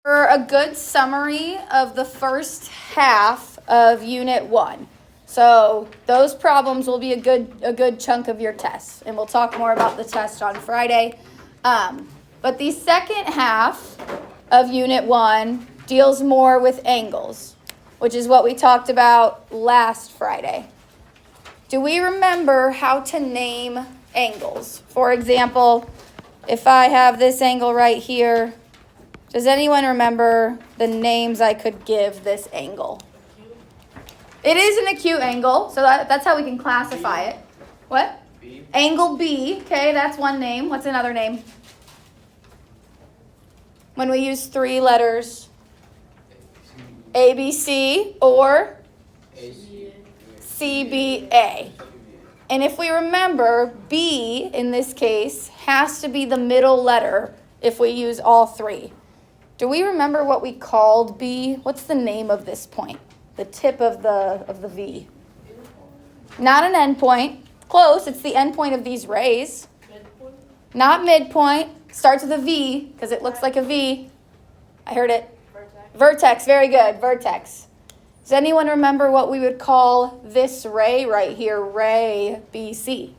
For a good summary of the first half of Unit 1. So those problems will be a good chunk of your test, and we'll talk more about the test on Friday. But the second half of Unit 1 deals more with angles, which is what we talked about last Friday. Do we remember how to name angles? For example, if I have this angle right here, does anyone remember the names I could give this angle? It is an acute angle, so that's how we can classify it. What? B. Angle B. Okay, that's one name. What's another name? When we use three letters. ABC or CBA. And if we remember, B in this case has to be the middle letter if we use all three. Do we remember what we called B? What's the name of this point? The tip of the V. Not an endpoint. Close. It's the endpoint of these rays. Midpoint? Not midpoint. Starts with a V because it looks like a V. I heard it. Vertex. Vertex. Very good. Vertex. Does anyone remember what we would call this ray right here? Ray BC.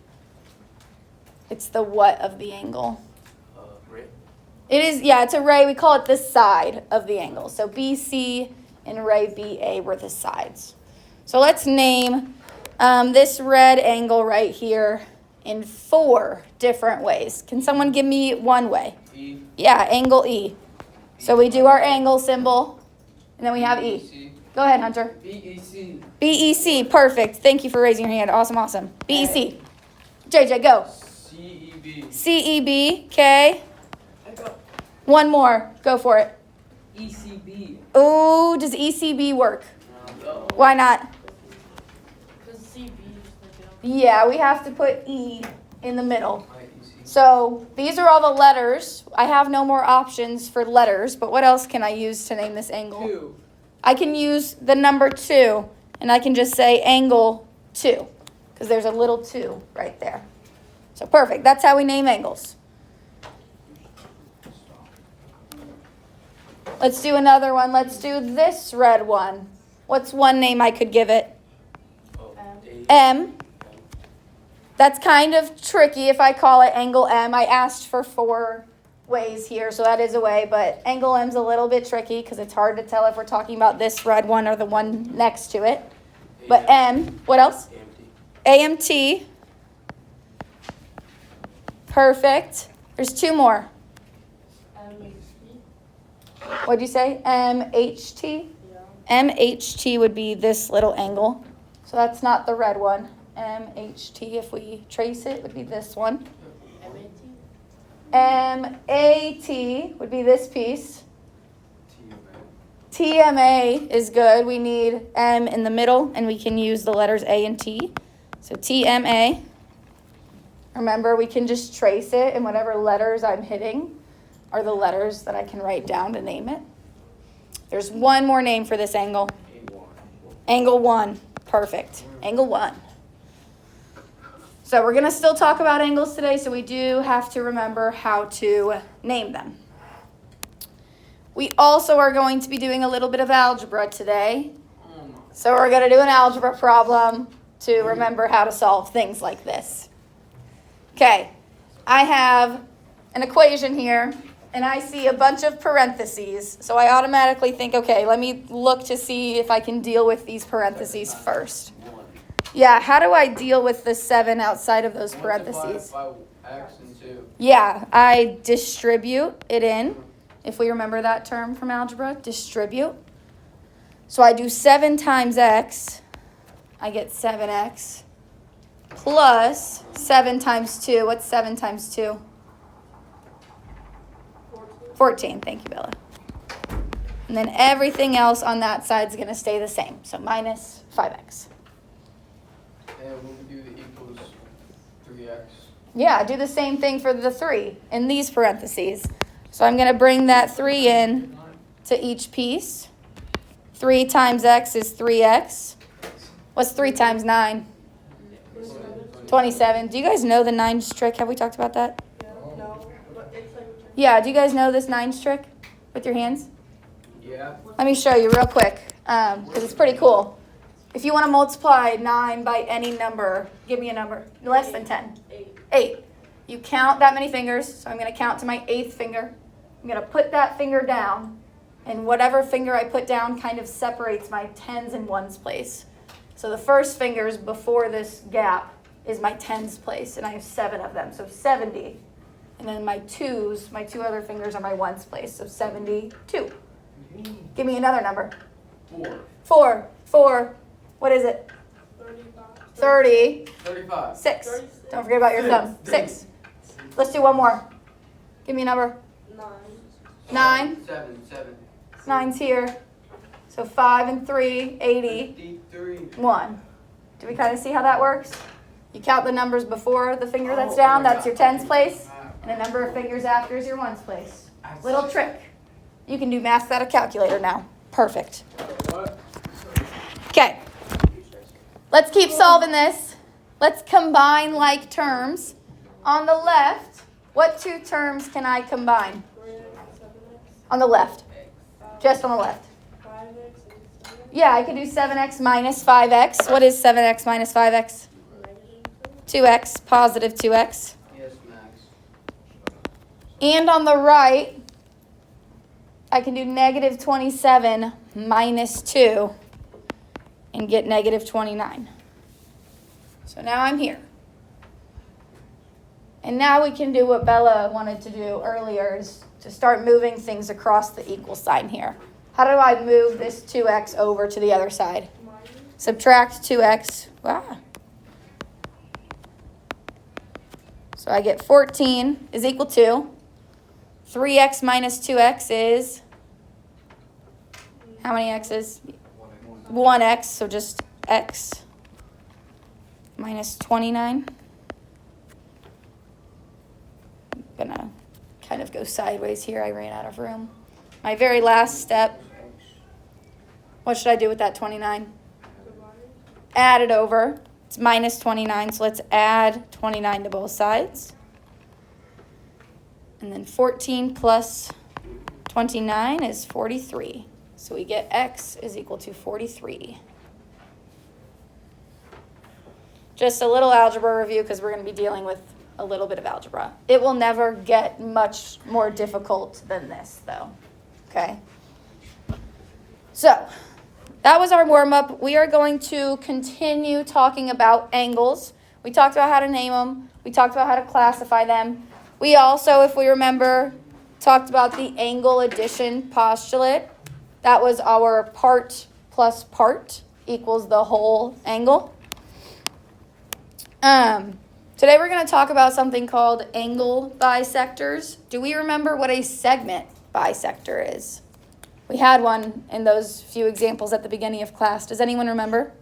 It's the what of the angle? Ray. It is, yeah, it's a ray. We call it the side of the angle. So BC and ray BA were the sides. So let's name this red angle right here in 4 different ways. Can someone give me one way? E. Yeah, angle E. So we do our angle symbol, and then we have E. Go ahead, Hunter. BEC. BEC, perfect. Thank you for raising your hand. Awesome. BEC. JJ, go. CEB. CEB, okay. One more. Go for it. ECB. Oh, does ECB work? No. Why not? Because CB. Yeah, we have to put E in the middle. So these are all the letters. I have no more options for letters, but what else can I use to name this angle? 2. I can use the number 2, and I can just say angle 2, because there's a little 2 right there. So perfect. That's how we name angles. Let's do another one. Let's do this red one. What's one name I could give it? M. That's kind of tricky if I call it angle M. I asked for 4 ways here, so that is a way, but angle M's a little bit tricky because it's hard to tell if we're talking about this red one or the one next to it. But M, what else? AMT. Perfect. There's 2 more. What'd you say? MHT? Yeah. MHT would be this little angle. So that's not the red one. MHT, if we trace it, would be this one. MAT would be this piece. TMA is good. We need M in the middle, and we can use the letters A and T. So TMA. Remember, we can just trace it, and whatever letters I'm hitting are the letters that I can write down to name it. There's one more name for this angle. Angle 1. Perfect. Angle 1. So we're going to still talk about angles today, so we do have to remember how to name them. We also are going to be doing a little bit of algebra today. So we're going to do an algebra problem to remember how to solve things like this. Okay, I have an equation here, and I see a bunch of parentheses. So I automatically think, okay, let me look to see if I can deal with these parentheses first. Yeah, how do I deal with the 7 outside of those parentheses? By x and 2. Yeah, I distribute it in. If we remember that term from algebra, distribute. So I do 7 times x. I get 7x plus 7 times 2. What's 7 times 2? 14. Thank you, Bella. And then everything else on that side is going to stay the same. So minus 5x. And we'll do the equals 3x. Yeah, do the same thing for the 3 in these parentheses. So I'm going to bring that 3 in to each piece. 3 times x is 3x. What's 3 times 9? 27. Do you guys know the 9's trick? Have we talked about that? No. Yeah, do you guys know this 9's trick with your hands? Yeah. Let me show you real quick, because it's pretty cool. If you want to multiply 9 by any number, give me a number. Less than 10. 8. You count that many fingers, so I'm going to count to my 8th finger. I'm going to put that finger down, and whatever finger I put down kind of separates my tens and ones place. So the first fingers before this gap is my tens place, and I have 7 of them, so 70. And then my twos, my 2 other fingers are my ones place, so 72. Give me another number. 4. 4. What is it? 30. 35. 6. Don't forget about your thumb. 6. Let's do one more. Give me a number. 9. 7. 9's here. So 5 and 3, 80. 1. Do we kind of see how that works? You count the numbers before the finger that's down. That's your tens place. And the number of fingers after is your ones place. Little trick. You can do math without a calculator now. Perfect. Okay. Let's keep solving this. Let's combine like terms. On the left, what 2 terms can I combine? On the left. Just on the left. Yeah, I could do 7x minus 5x. What is 7x minus 5x? 2x, positive 2x. Yes, Max. And on the right, I can do negative 27 minus 2 and get negative 29. So now I'm here. And now we can do what Bella wanted to do earlier, is to start moving things across the equal sign here. How do I move this 2x over to the other side? Subtract 2x. Wow. So I get 14 is equal to 3x minus 2x is, how many x's? 1x, so just x minus 29. I'm gonna kind of go sideways here. I ran out of room. My very last step. What should I do with that 29? Add it over. It's minus 29, so let's add 29 to both sides. And then 14 plus 29 is 43. So we get x is equal to 43. Just a little algebra review, because we're going to be dealing with a little bit of algebra. It will never get much more difficult than this, though. Okay? So, that was our warm-up. We are going to continue talking about angles. We talked about how to name them. We talked about how to classify them. We also, if we remember, talked about the angle addition postulate. That was our part plus part equals the whole angle. Today we're going to talk about something called angle bisectors. Do we remember what a segment bisector is? We had one in those few examples at the beginning of class. Does anyone remember?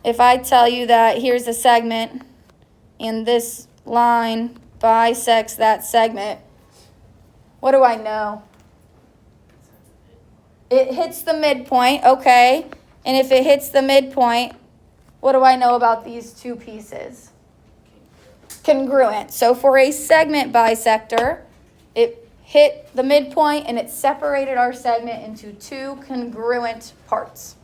If I tell you that here's a segment and this line bisects that segment, what do I know? It hits the midpoint, okay. And if it hits the midpoint, what do I know about these two pieces? Congruent. So for a segment bisector, it hit the midpoint and it separated our segment into 2 congruent parts.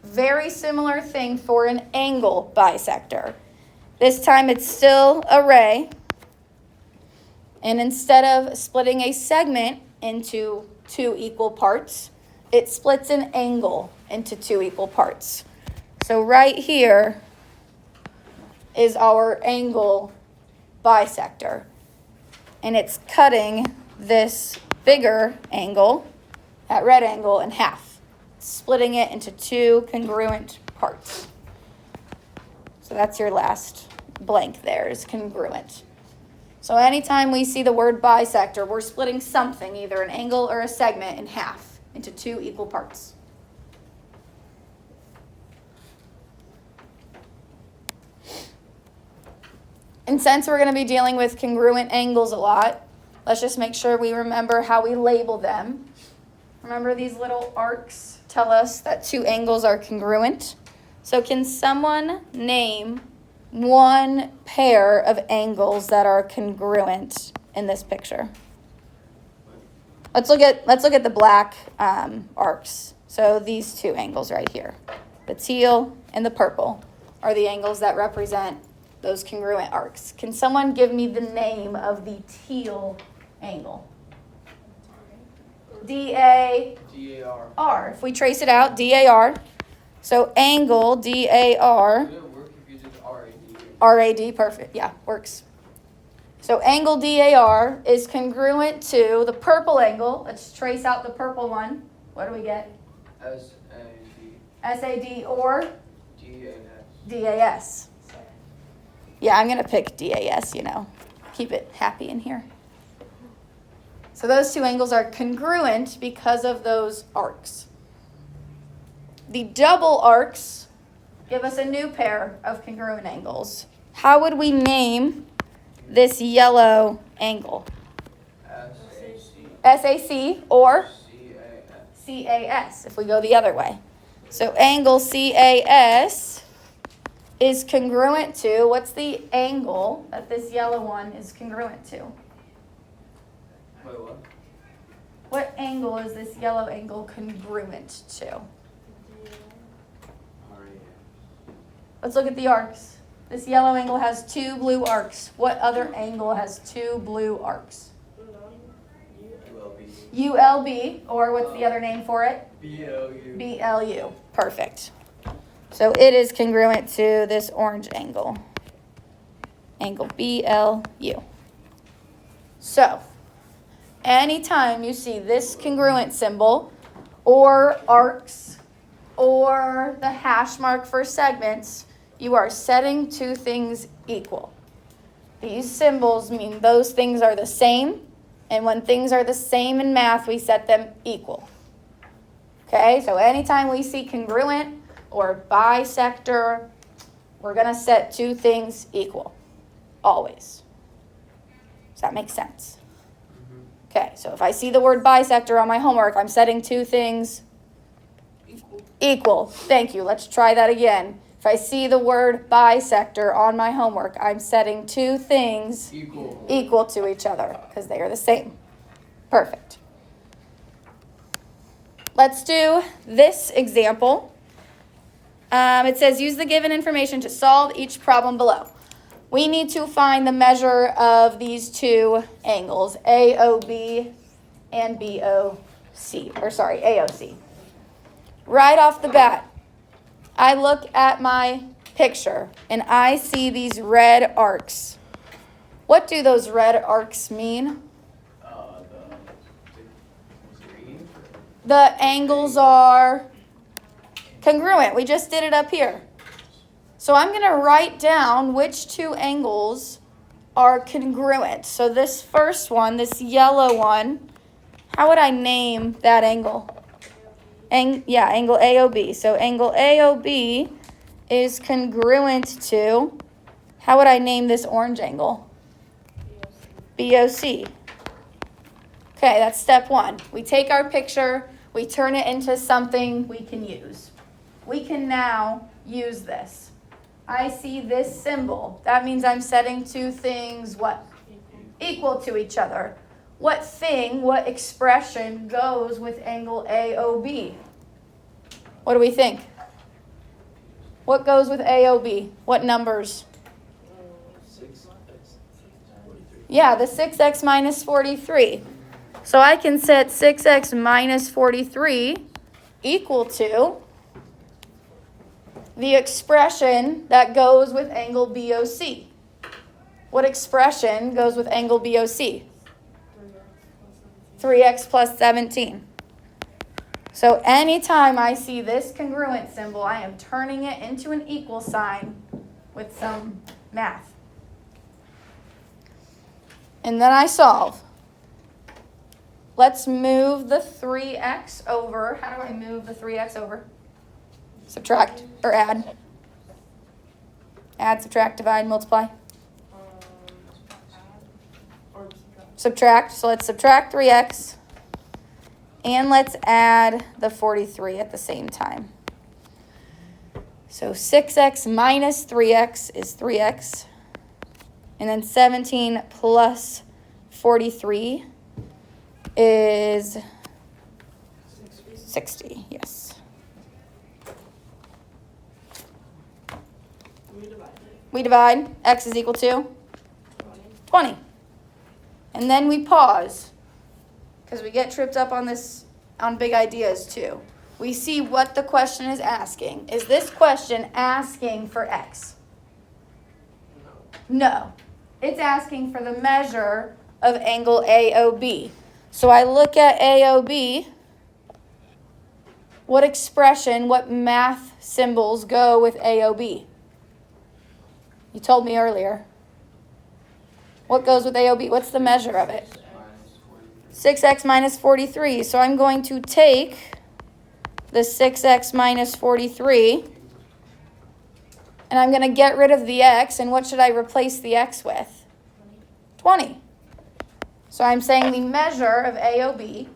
Very similar thing for an angle bisector. This time it's still a ray. And instead of splitting a segment into 2 equal parts, it splits an angle into 2 equal parts. So right here is our angle bisector. And it's cutting this bigger angle, that red angle, in half, splitting it into 2 congruent parts. So that's your last blank there, is congruent. So anytime we see the word bisector, we're splitting something, either an angle or a segment, in half into 2 equal parts. And since we're going to be dealing with congruent angles a lot, let's just make sure we remember how we label them. Remember, these little arcs tell us that 2 angles are congruent. So can someone name one pair of angles that are congruent in this picture? Let's look at the black arcs. So these two angles right here, the teal and the purple, are the angles that represent those congruent arcs. Can someone give me the name of the teal angle? DAR. DAR. If we trace it out, DAR. So angle DAR. Would it work if you did RAD? RAD, perfect. Yeah, works. So angle DAR is congruent to the purple angle. Let's trace out the purple one. What do we get? SAD or DAS. Yeah, I'm going to pick DAS, Keep it happy in here. So those two angles are congruent because of those arcs. The double arcs give us a new pair of congruent angles. How would we name this yellow angle? SAC or CAS if we go the other way. So angle CAS is congruent to, what's the angle that this yellow one is congruent to? Wait, what? What angle is this yellow angle congruent to? Let's look at the arcs. This yellow angle has two blue arcs. What other angle has two blue arcs? ULB, or what's the other name for it? BLU. Perfect. So it is congruent to this orange angle. Angle BLU. So, anytime you see this congruent symbol, or arcs, or the hash mark for segments, you are setting two things equal. These symbols mean those things are the same, and when things are the same in math, we set them equal. Okay, so anytime we see congruent or bisector, we're going to set two things equal, always. Does that make sense? Okay, so if I see the word bisector on my homework, I'm setting two things equal. Thank you. Let's try that again. If I see the word bisector on my homework, I'm setting two things equal to each other because they are the same. Perfect. Let's do this example. It says, use the given information to solve each problem below. We need to find the measure of these two angles, AOB and AOC. Right off the bat, I look at my picture and I see these red arcs. What do those red arcs mean? The angles are congruent. We just did it up here. So I'm going to write down which two angles are congruent. So this first one, this yellow one, how would I name that angle? Angle AOB. So angle AOB is congruent to, how would I name this orange angle? BOC. Okay, that's step one. We take our picture, we turn it into something we can use. We can now use this. I see this symbol. That means I'm setting two things, what? Equal to each other. What expression goes with angle AOB? What do we think? What goes with AOB? What numbers? 6x. Yeah, the 6x minus 43. So I can set 6x minus 43 equal to the expression that goes with angle BOC. What expression goes with angle BOC? 3x plus 17. So anytime I see this congruent symbol, I am turning it into an equal sign with some math. And then I solve. Let's move the 3x over. How do I move the 3x over? Subtract or add? Add, subtract, divide, multiply. Subtract. So let's subtract 3x. And let's add the 43 at the same time. So 6x minus 3x is 3x. And then 17 plus 43 is 60, yes. We divide, x is equal to 20. And then we pause, because we get tripped up on this, on big ideas too. We see what the question is asking. Is this question asking for x? No. It's asking for the measure of angle AOB. So I look at AOB. What expression, what math symbols go with AOB? You told me earlier. What goes with AOB? What's the measure of it? 6x minus 43. So I'm going to take the 6x minus 43, and I'm going to get rid of the x, and what should I replace the x with? 20. So I'm saying the measure of AOB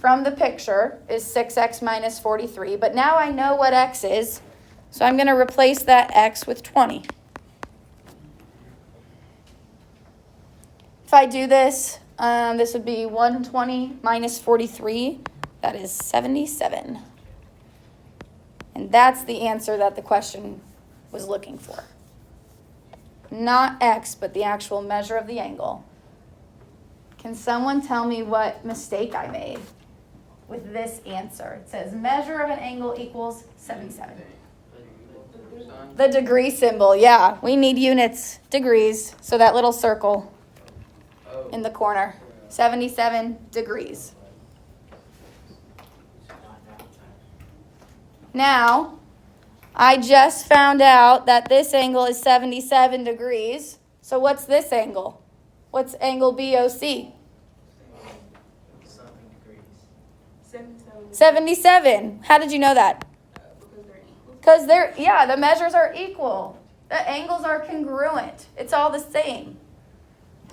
from the picture is 6x minus 43, but now I know what x is, so I'm going to replace that x with 20. If I do this, this would be 120 minus 43. That is 77. And that's the answer that the question was looking for. Not x, but the actual measure of the angle. Can someone tell me what mistake I made with this answer? It says measure of an angle equals 77. The degree symbol, yeah. We need units, degrees, so that little circle in the corner. 77 degrees. Now, I just found out that this angle is 77 degrees. So what's this angle? What's angle BOC? 77. How did you know that? Because the measures are equal. The angles are congruent. It's all the same.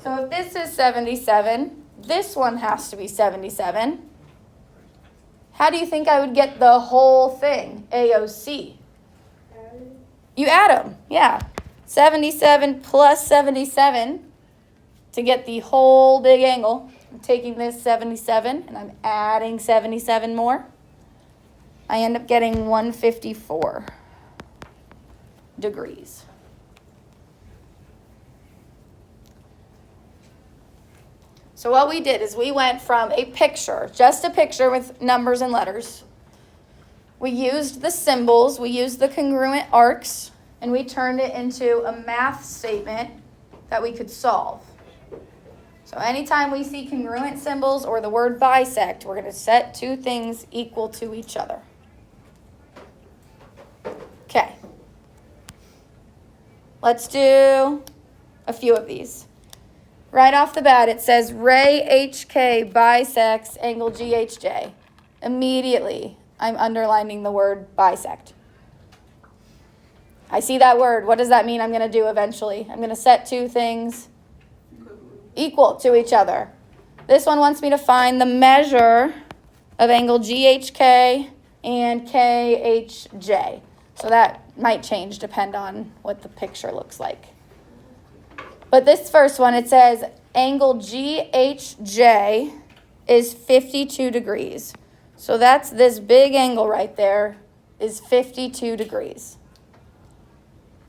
So if this is 77, this one has to be 77. How do you think I would get the whole thing, AOC? You add them, yeah. 77 plus 77 to get the whole big angle. I'm taking this 77 and I'm adding 77 more. I end up getting 154 degrees. So what we did is we went from a picture, just a picture with numbers and letters. We used the symbols, we used the congruent arcs, and we turned it into a math statement that we could solve. So anytime we see congruent symbols or the word bisect, we're going to set two things equal to each other. Okay. Let's do a few of these. Right off the bat, it says ray HK bisects angle GHJ. Immediately, I'm underlining the word bisect. I see that word. What does that mean I'm going to do eventually? I'm going to set two things equal to each other. This one wants me to find the measure of angle GHK and KHJ. So that might change, depend on what the picture looks like. But this first one, it says angle GHJ is 52 degrees. So that's this big angle right there is 52 degrees.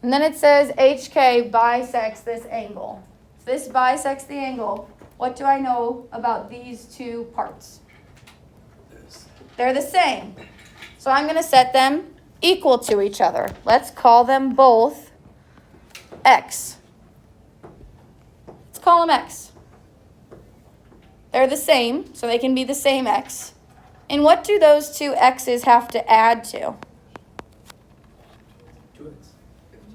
And then it says HK bisects this angle. If this bisects the angle, what do I know about these two parts? They're the same. So I'm going to set them equal to each other. Let's call them both X. Call them X. They're the same, so they can be the same X. And what do those two X's have to add to? 2x.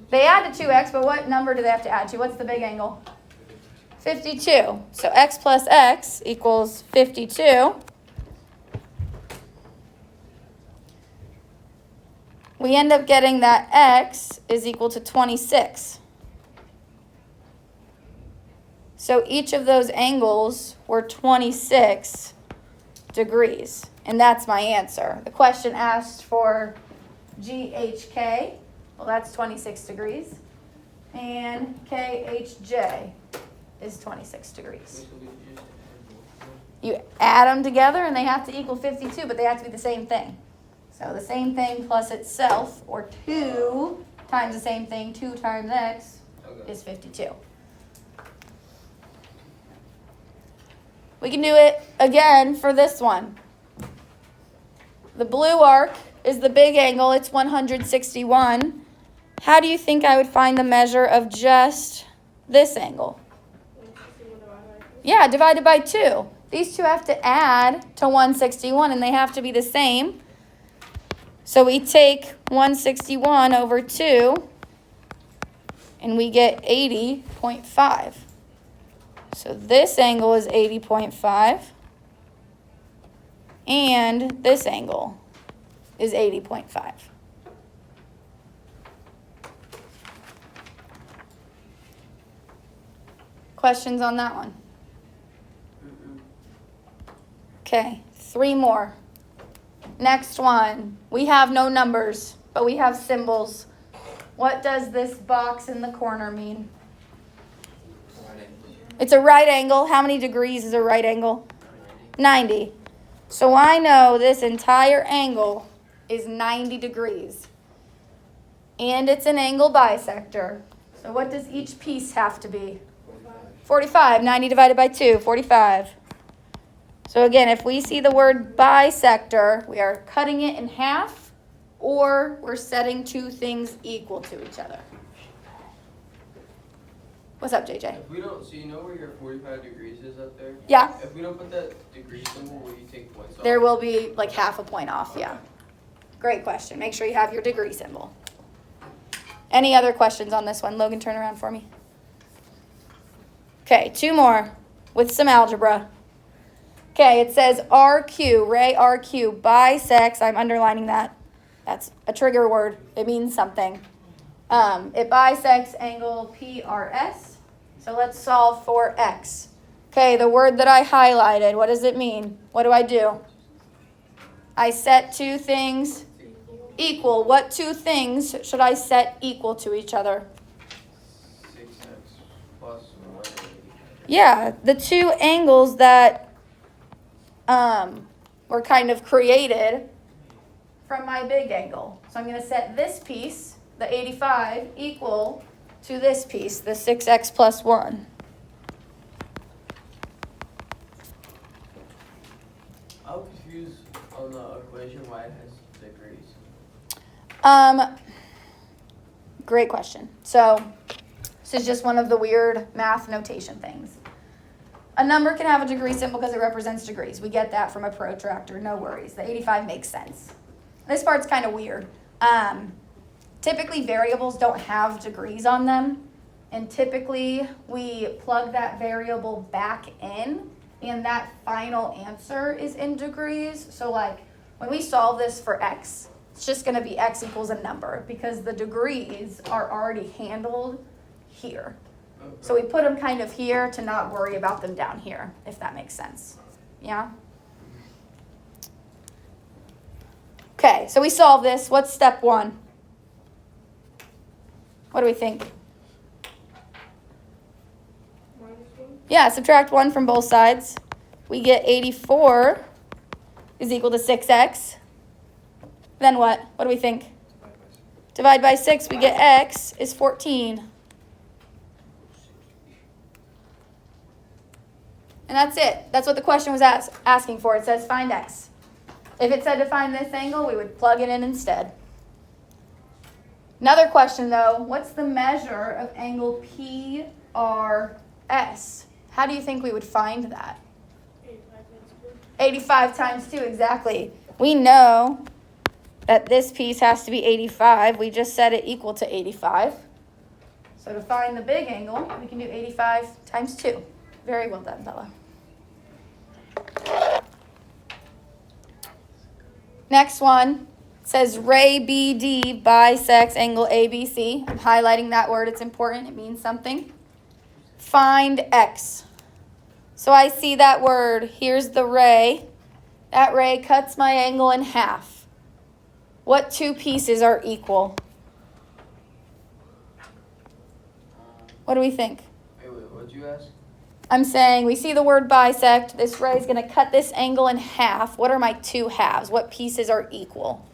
They add to 2x, but what number do they have to add to? What's the big angle? 52. So x plus x equals 52. We end up getting that x is equal to 26. So each of those angles were 26 degrees. And that's my answer. The question asked for GHK. Well, that's 26 degrees. And KHJ is 26 degrees. You add them together and they have to equal 52, but they have to be the same thing. So the same thing plus itself, or 2 times the same thing, 2 times x, is 52. We can do it again for this one. The blue arc is the big angle. It's 161. How do you think I would find the measure of just this angle? Yeah, divided by 2. These two have to add to 161, and they have to be the same. So we take 161 over 2, and we get 80.5. So this angle is 80.5, and this angle is 80.5. Questions on that one? Okay, 3 more. Next one. We have no numbers, but we have symbols. What does this box in the corner mean? It's a right angle. How many degrees is a right angle? 90. So I know this entire angle is 90 degrees. And it's an angle bisector. So what does each piece have to be? 45. 90 divided by 2, 45. So again, if we see the word bisector, we are cutting it in half, or we're setting 2 things equal to each other. What's up, JJ? If we don't, so you know where your 45 degrees is up there? Yeah. If we don't put that degree symbol, will you take points off? There will be like half a point off, yeah. Great question. Make sure you have your degree symbol. Any other questions on this one? Logan, turn around for me. Okay, 2 more with some algebra. Okay, it says RQ, ray RQ, bisects. I'm underlining that. That's a trigger word. It means something. It bisects angle PRS. So let's solve for x. Okay, the word that I highlighted, what does it mean? What do I do? I set 2 things equal. What 2 things should I set equal to each other? 6x plus 1. Yeah, the 2 angles that were kind of created from my big angle. So I'm going to set this piece, the 85, equal to this piece, the 6x plus 1. I'm confused on the equation why it has degrees. Great question. So this is just one of the weird math notation things. A number can have a degree symbol because it represents degrees. We get that from a protractor, no worries. The 85 makes sense. This part's kind of weird. Typically, variables don't have degrees on them, and typically we plug that variable back in, and that final answer is in degrees. So like when we solve this for x, it's just going to be x equals a number because the degrees are already handled here. Okay. So we put them kind of here to not worry about them down here, if that makes sense. Yeah? Okay, so we solve this. What's step 1? What do we think? Yeah, subtract 1 from both sides. We get 84 is equal to 6x. Then what? What do we think? Divide by 6, we get x is 14. And that's it. That's what the question was asking for. It says find x. If it said to find this angle, we would plug it in instead. Another question though, what's the measure of angle PRS? How do you think we would find that? 85 times 2, exactly. We know that this piece has to be 85. We just set it equal to 85. So to find the big angle, we can do 85 times 2. Very well done, Bella. Next one says ray BD bisects angle ABC. I'm highlighting that word. It's important. It means something. Find x. So I see that word. Here's the ray. That ray cuts my angle in half. What 2 pieces are equal? What do we think? Wait, what'd you ask? I'm saying we see the word bisect. This ray is going to cut this angle in half. What are my two halves? What pieces are equal?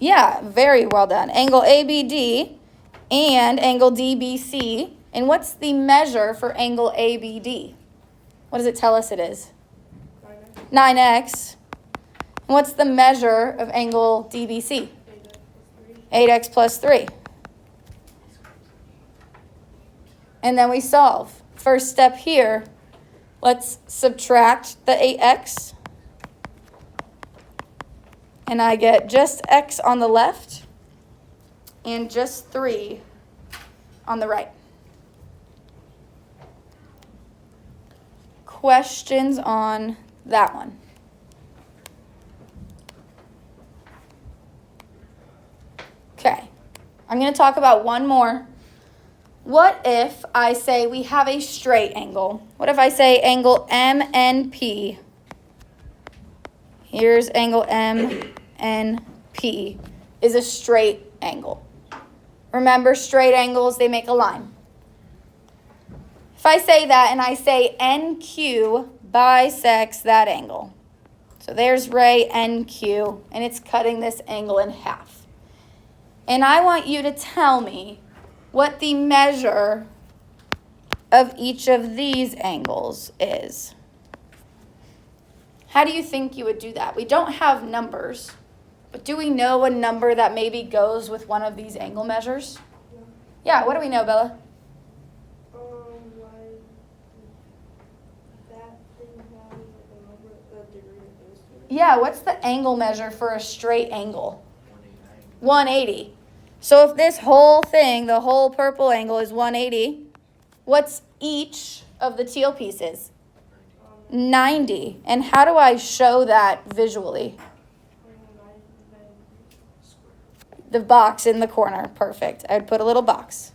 Yeah, very well done. Angle ABD and angle DBC. And what's the measure for angle ABD? What does it tell us it is? 9x. And what's the measure of angle DBC? 8x plus 3. And then we solve. First step here, let's subtract the 8x. And I get just x on the left and just 3 on the right. Questions on that one? Okay, I'm going to talk about one more. What if I say we have a straight angle? What if I say angle MNP? Here's angle MNP is a straight angle. Remember, straight angles, they make a line. If I say that and I say NQ bisects that angle. So there's ray NQ, and it's cutting this angle in half. And I want you to tell me what the measure of each of these angles is. How do you think you would do that? We don't have numbers, but do we know a number that maybe goes with one of these angle measures? Yeah, what do we know, Bella? Like that thing has like a number, a degree it goes to. Yeah, what's the angle measure for a straight angle? 180. So if this whole thing, the whole purple angle is 180, what's each of the teal pieces? 90. And how do I show that visually? The box in the corner. Perfect. I would put a little box.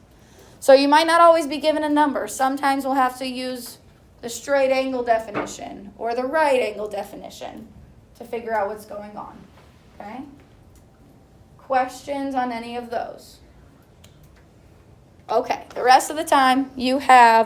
So you might not always be given a number. Sometimes we'll have to use the straight angle definition or the right angle definition to figure out what's going on. Okay? Questions on any of those? Okay, the rest of the time you have